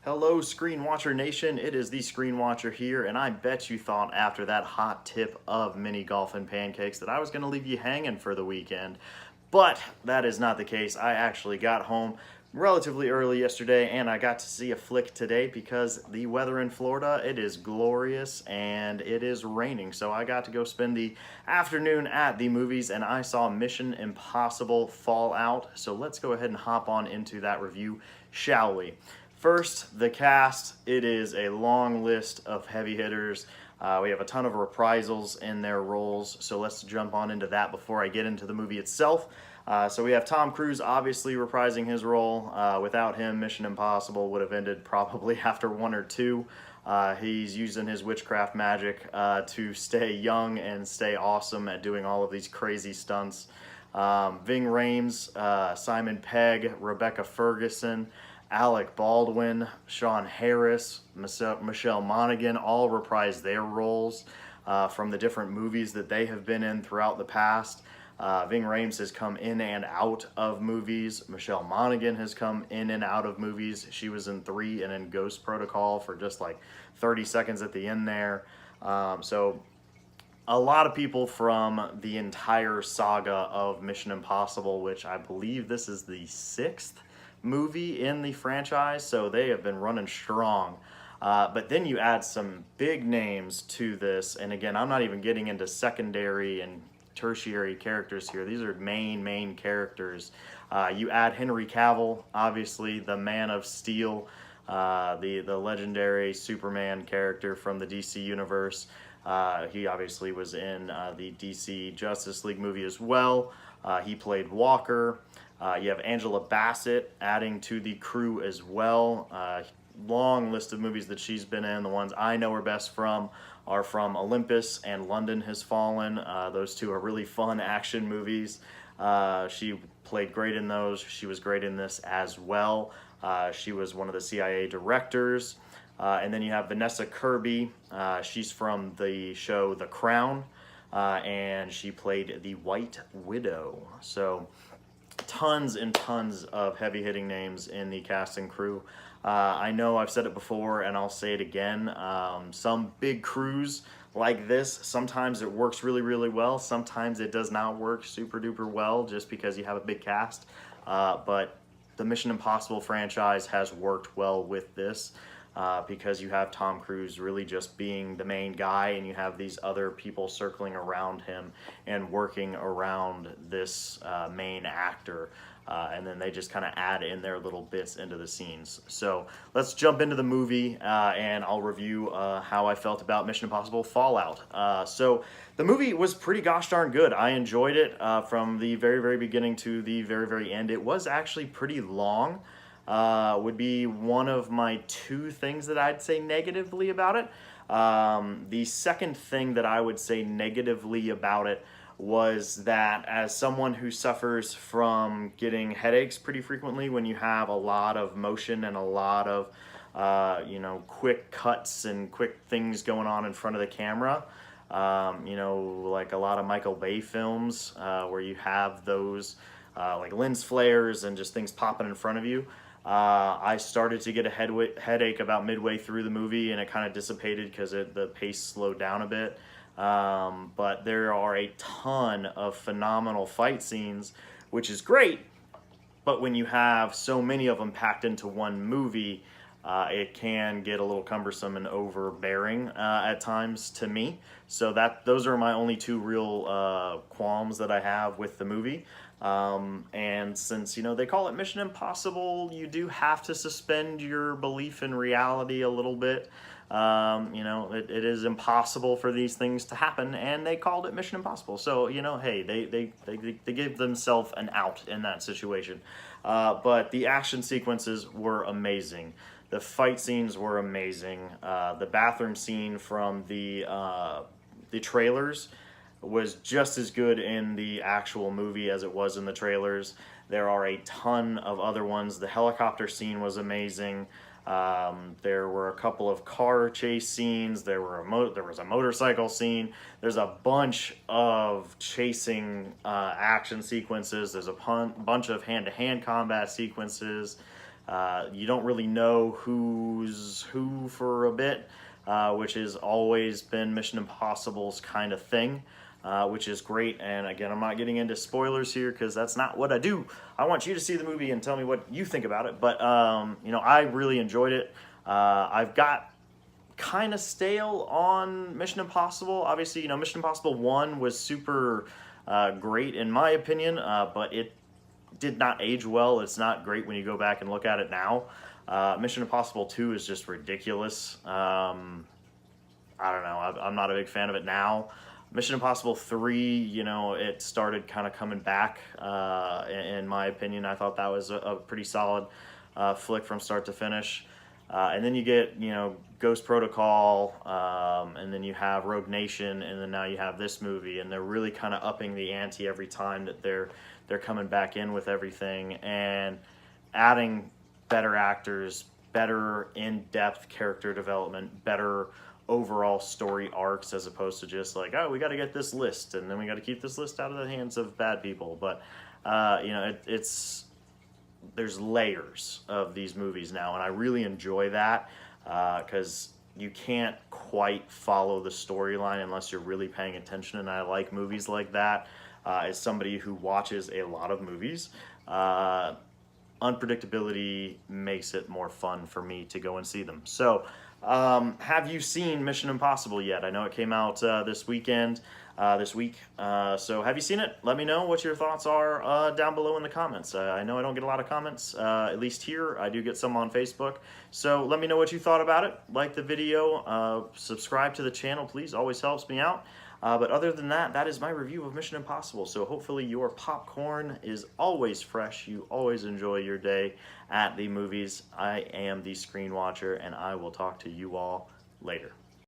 Hello, Screen Watcher Nation. It is the Screen Watcher here, and I bet you thought after that hot tip of mini golf and pancakes that I was going to leave you hanging for the weekend. But that is not the case. I actually got home relatively early yesterday, and I got to see a flick today because the weather in Florida, it is glorious and it is raining. So I got to go spend the afternoon at the movies, and I saw Mission Impossible Fallout. So let's go ahead and hop on into that review, shall we? First, the cast. It is a long list of heavy hitters. We have a ton of reprisals in their roles, so let's jump on into that before I get into the movie itself. So we have Tom Cruise obviously reprising his role. Without him, Mission Impossible would have ended probably after one or two. He's using his witchcraft magic to stay young and stay awesome at doing all of these crazy stunts. Ving Rhames, Simon Pegg, Rebecca Ferguson, Alec Baldwin, Sean Harris, Michelle Monaghan all reprise their roles from the different movies that they have been in throughout the past. Ving Rhames has come in and out of movies. Michelle Monaghan has come in and out of movies. She was in 3 and in Ghost Protocol for just like 30 seconds at the end there. So a lot of people from the entire saga of Mission Impossible, which I believe this is the 6th movie in the franchise, so they have been running strong. But then you add some big names to this, and again, I'm not even getting into secondary and tertiary characters here. These are main characters. You add Henry Cavill, obviously the Man of Steel, the legendary Superman character from the DC universe. He obviously was in the DC Justice League movie as well. He played Walker. You have Angela Bassett adding to the crew as well. Long list of movies that she's been in. The ones I know her best from are from Olympus and London Has Fallen. Those two are really fun action movies. She played great in those. She was great in this as well. She was one of the CIA directors. And then you have Vanessa Kirby. She's from the show The Crown, and she played the White Widow. So tons and tons of heavy hitting names in the cast and crew. I know I've said it before and I'll say it again. Some big crews like this, sometimes it works really well. Sometimes it does not work super duper well just because you have a big cast. But the Mission Impossible franchise has worked well with this. Because you have Tom Cruise really just being the main guy, and you have these other people circling around him and working around this main actor. And then they just kind of add in their little bits into the scenes. So let's jump into the movie, and I'll review how I felt about Mission Impossible Fallout. So the movie was pretty gosh darn good. I enjoyed it from the very beginning to the very end. It was actually pretty long. Would be one of my 2 things that I'd say negatively about it. The second thing that I would say negatively about it was that as someone who suffers from getting headaches pretty frequently when you have a lot of motion and a lot of quick cuts and quick things going on in front of the camera, like a lot of Michael Bay films where you have those like lens flares and just things popping in front of you. I started to get a headache about midway through the movie, and it kind of dissipated because the pace slowed down a bit. But there are a ton of phenomenal fight scenes, which is great. But when you have so many of them packed into one movie, it can get a little cumbersome and overbearing at times to me. So those are my only 2 real qualms that I have with the movie. And since, they call it Mission Impossible, you do have to suspend your belief in reality a little bit. It is impossible for these things to happen, and they called it Mission Impossible. So, hey, they gave themselves an out in that situation. But the action sequences were amazing. The fight scenes were amazing. The bathroom scene from the trailers was just as good in the actual movie as it was in the trailers. There are a ton of other ones. The helicopter scene was amazing. There were a couple of car chase scenes. There was a motorcycle scene. There's a bunch of chasing action sequences. There's a bunch of hand-to-hand combat sequences. You don't really know who's who for a bit, which has always been Mission Impossible's kind of thing. Which is great. And again, I'm not getting into spoilers here because that's not what I do. I want you to see the movie and tell me what you think about it. But, you know, I really enjoyed it. I've got kind of stale on Mission Impossible. Obviously, you know, Mission Impossible 1 was super great in my opinion, but it did not age well. It's not great when you go back and look at it now. Mission Impossible 2 is just ridiculous. I don't know. I'm not a big fan of it now. Mission Impossible 3, you know, it started kind of coming back, in my opinion. I thought that was a pretty solid flick from start to finish. And then you get, you know, Ghost Protocol, and then you have Rogue Nation, and then now you have this movie, and they're really kind of upping the ante every time that they're coming back in with everything and adding better actors, better in-depth character development, better overall story arcs, as opposed to just like, oh, we got to get this list and then we got to keep this list out of the hands of bad people. But you know, there's layers of these movies now, and I really enjoy that because you can't quite follow the storyline unless you're really paying attention, and I like movies like that. As somebody who watches a lot of movies, unpredictability makes it more fun for me to go and see them. So have you seen Mission Impossible yet? I know it came out this week. So have you seen it? Let me know what your thoughts are down below in the comments. I know I don't get a lot of comments, at least here. I do get some on Facebook. So let me know what you thought about it. Like the video, subscribe to the channel, please. Always helps me out. But other than that, that is my review of Mission Impossible. So hopefully your popcorn is always fresh. You always enjoy your day at the movies. I am the Screen Watcher, and I will talk to you all later.